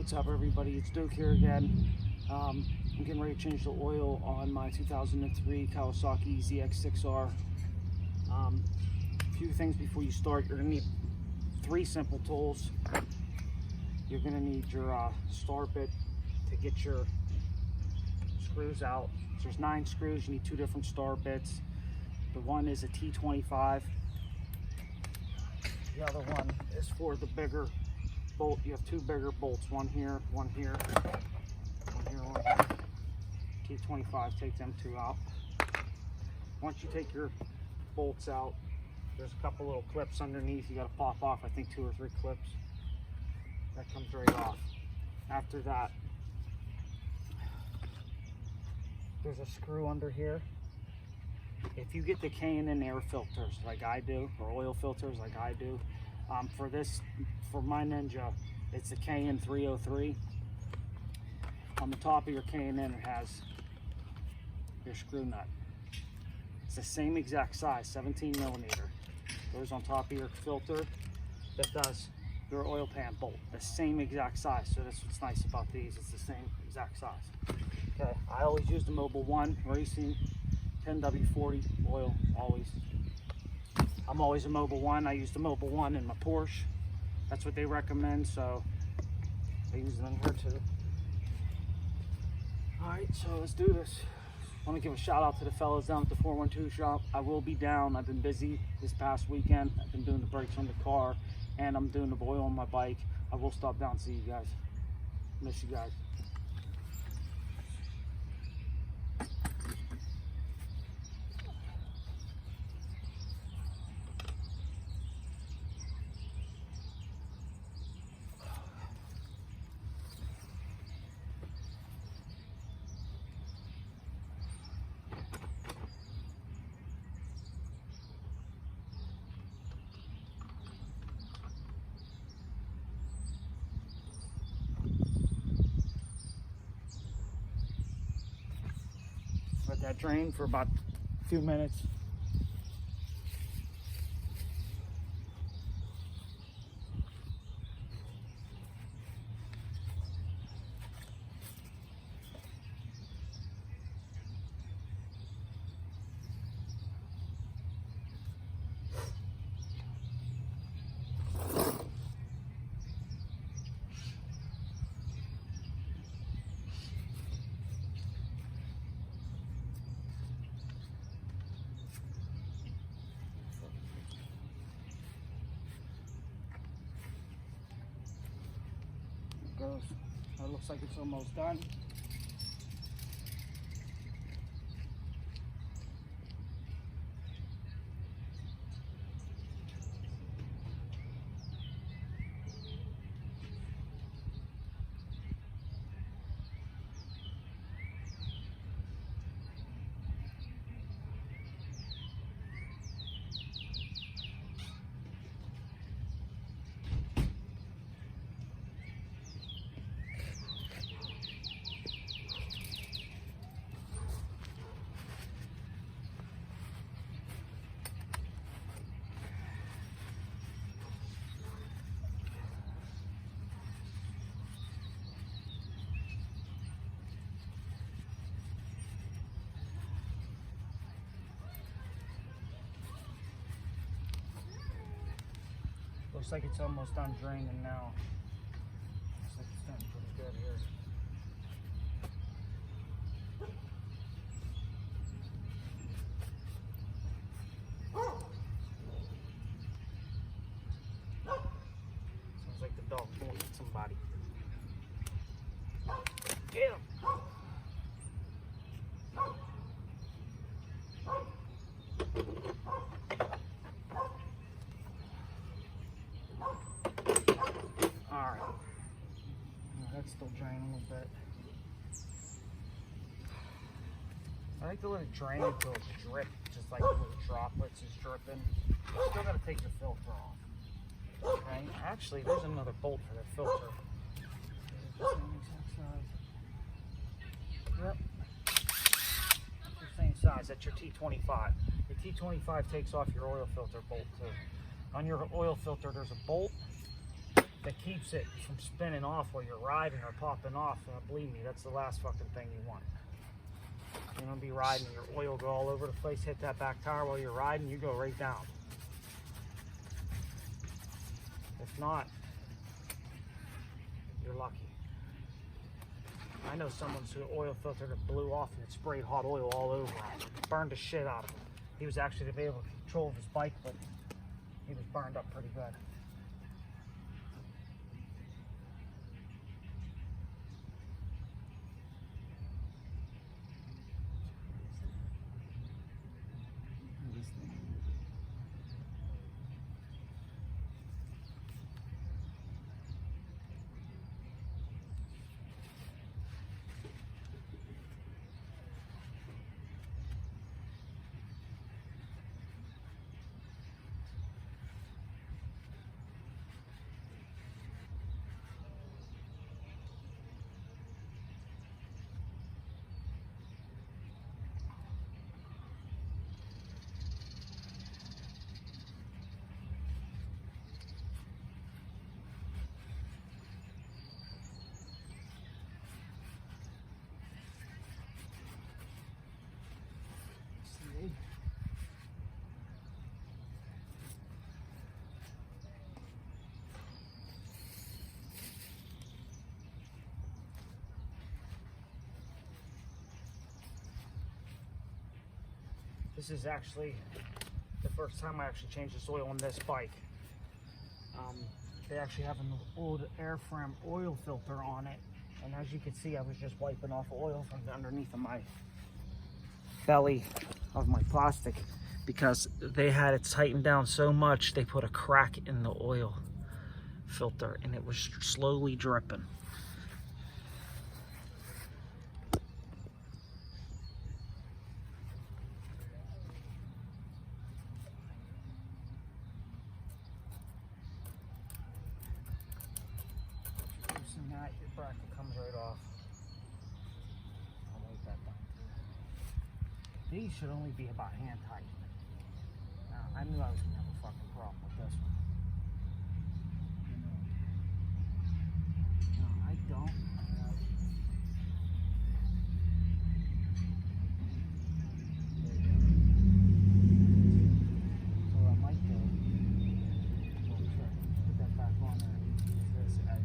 What's up, everybody? It's Duke here again. I'm getting ready to change the oil on my 2003 Kawasaki ZX6R. A few things before you start. You're going to need 3 simple tools. You're going to need your star bit to get your screws out. So there's 9 screws. You need 2 different star bits. The one is a T25. The other one is for the bigger bolt. You have 2 bigger bolts, one here, one here, one here, one here. T25, take them 2 out. Once you take your bolts out, there's a couple little clips underneath. You got to pop off, I think 2 or 3 clips. That comes right off. After that, there's a screw under here. If you get the K&N air filters like I do, or oil filters like I do, for my Ninja, it's a K&N 303. On the top of your K&N, it has your screw nut. It's the same exact size, 17 millimeter. Goes on top of your filter. That does your oil pan bolt, the same exact size. So that's what's nice about these. It's the same exact size. Okay, I always use the Mobile 1 Racing 10W40 oil, always. I'm always a Mobile 1. I use the Mobile 1 in my Porsche. That's what they recommend, so I use them here too. Alright, so let's do this. I want to give a shout out to the fellas down at the 412 shop. I will be down. I've been busy this past weekend. I've been doing the brakes on the car, and I'm doing the oil on my bike. I will stop down and see you guys. Miss you guys. Let that drain for about a few minutes. Goes. It looks like it's almost done. Looks like it's almost done draining now. Looks like it's done pretty good here. Sounds like the dog pulling at somebody. Get him! That's still draining a little bit. I like to let it drain until it's drip, just like little droplets is dripping. Still gotta take the filter off. Okay, actually there's another bolt for that filter. Yep. It's the same size. That's your T25. The T25 takes off your oil filter bolt too. On your oil filter there's a bolt that keeps it from spinning off while you're riding or popping off. Believe me, that's the last fucking thing you want. You're gonna be riding, your oil go all over the place, hit that back tire while you're riding, you go right down. If not, you're lucky. I know someone's oil filter that blew off and it sprayed hot oil all over him. Burned the shit out of him. He was actually able to control his bike, but he was burned up pretty good. This is actually the first time I actually changed this oil on this bike. They actually have an old airframe oil filter on it, and as you can see, I was just wiping off oil from underneath of my belly of my plastic because they had it tightened down so much they put a crack in the oil filter and it was slowly dripping. Your bracket comes right off. I'll wipe that down. These should only be about hand tight. Now, I knew I was gonna have a fucking problem with this one. No, I don't. So I might do. Well, sure. Put that back on there. Use this as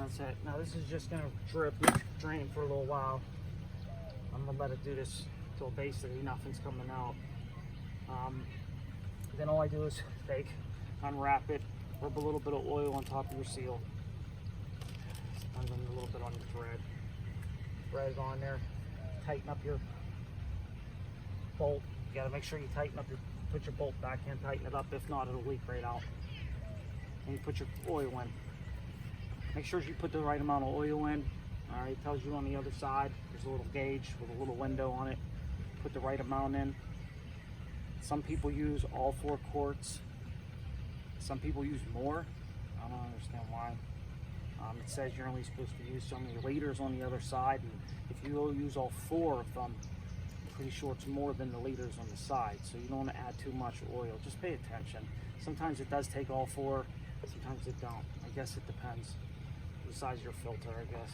that's it. Now this is just gonna drip, drain for a little while. I'm gonna let it do this till basically nothing's coming out. Then all I do is take, unwrap it, rub a little bit of oil on top of your seal, and then a little bit on your thread. Thread it on there. Tighten up your bolt. You got to make sure you tighten up put your bolt back in, tighten it up. If not, it'll leak right out. And you put your oil in. Make sure you put the right amount of oil in. All right, it tells you on the other side. There's a little gauge with a little window on it. Put the right amount in. Some people use all 4 quarts. Some people use more. I don't understand why. It says you're only supposed to use so many liters on the other side, and if you use all 4 of them, I'm pretty sure it's more than the liters on the side, so you don't want to add too much oil. Just pay attention. Sometimes it does take all 4, sometimes it don't. I guess it depends the size of your filter, I guess.